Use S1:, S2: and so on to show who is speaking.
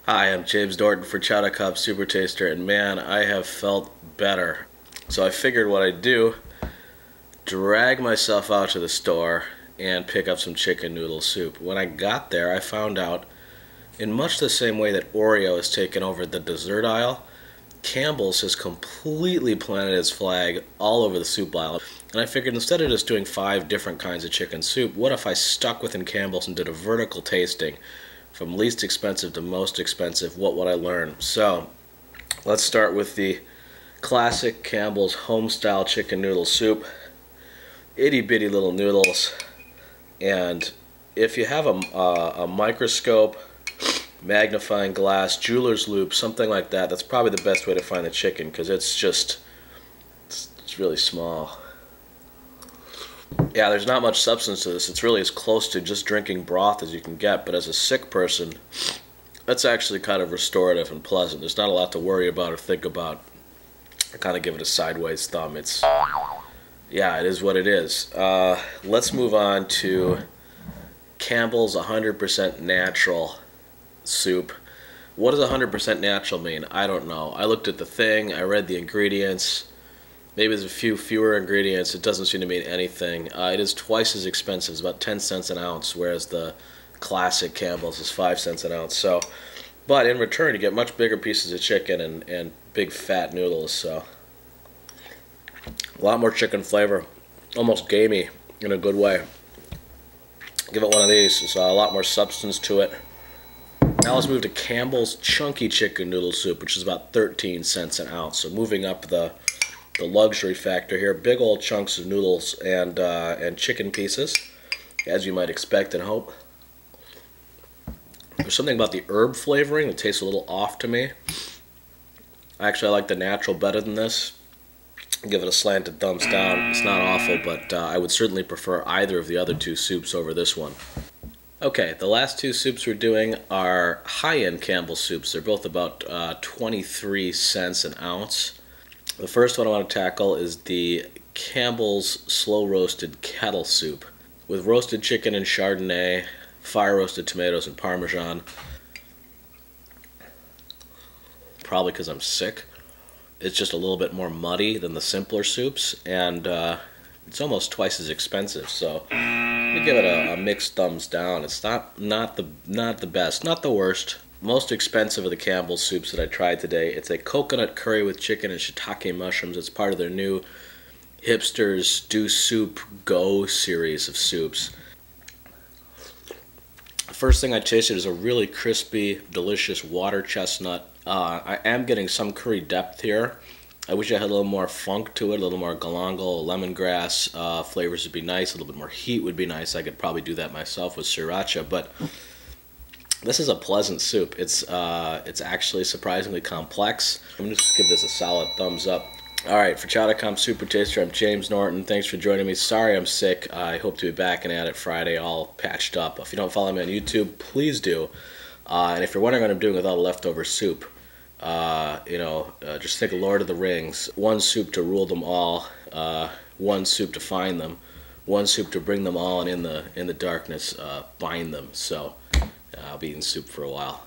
S1: Hi, I'm James Norton for Chowder Cup Supertaster, and man, I have felt better. So I figured what I'd do, drag myself out to the store and pick up some chicken noodle soup. When I got there, I found out, in much the same way that Oreo has taken over the dessert aisle, Campbell's has completely planted its flag all over the soup aisle. And I figured instead of just doing 5 different kinds of chicken soup, what if I stuck within Campbell's and did a vertical tasting? From least expensive to most expensive, what would I learn? So, let's start with the classic Campbell's Homestyle chicken noodle soup. Itty bitty little noodles. And if you have a microscope, magnifying glass, jeweler's loupe, something like that, that's probably the best way to find the chicken because it's really small. Yeah, there's not much substance to this. It's really as close to just drinking broth as you can get, but as a sick person, that's actually kind of restorative and pleasant. There's not a lot to worry about or think about. I kind of give it a sideways thumb. Yeah, it is what it is. Let's move on to Campbell's 100% natural soup. What does 100% natural mean? I don't know. I looked at the thing, I read the ingredients. Maybe there's a few fewer ingredients. It doesn't seem to mean anything. It is twice as expensive. It's about 10 cents an ounce, whereas the classic Campbell's is 5 cents an ounce. So, but in return, you get much bigger pieces of chicken and big fat noodles. So, a lot more chicken flavor, almost gamey in a good way. Give it one of these. There's a lot more substance to it. Now let's move to Campbell's chunky chicken noodle soup, which is about 13 cents an ounce. So moving up the luxury factor here, big old chunks of noodles and chicken pieces, as you might expect and hope. There's something about the herb flavoring that tastes a little off to me. Actually, I like the natural better than this. Give it a slanted thumbs down. It's not awful, but I would certainly prefer either of the other two soups over this one. Okay, the last two soups we're doing are high-end Campbell soups. They're both about 23 cents an ounce. The first one I want to tackle is the Campbell's Slow Roasted Kettle Soup with roasted chicken and Chardonnay, fire roasted tomatoes and Parmesan. Probably because I'm sick. It's just a little bit more muddy than the simpler soups, and it's almost twice as expensive. So we give it a mixed thumbs down. It's not the best, not the worst. Most expensive of the Campbell's soups that I tried today. It's a coconut curry with chicken and shiitake mushrooms. It's part of their new Hipsters Do Soup Go series of soups. The first thing I tasted is a really crispy, delicious water chestnut. I am getting some curry depth here. I wish I had a little more funk to it, a little more galangal, lemongrass flavors would be nice. A little bit more heat would be nice. I could probably do that myself with sriracha, but this is a pleasant soup. It's actually surprisingly complex. I'm going to just give this a solid thumbs up. Alright, for Chowder.com Supertaster, I'm James Norton. Thanks for joining me. Sorry I'm sick. I hope to be back and at it Friday all patched up. If you don't follow me on YouTube, please do. And if you're wondering what I'm doing with all the leftover soup, just think of Lord of the Rings. One soup to rule them all, one soup to find them, one soup to bring them all, and in the darkness bind them. So I'll be eating soup for a while.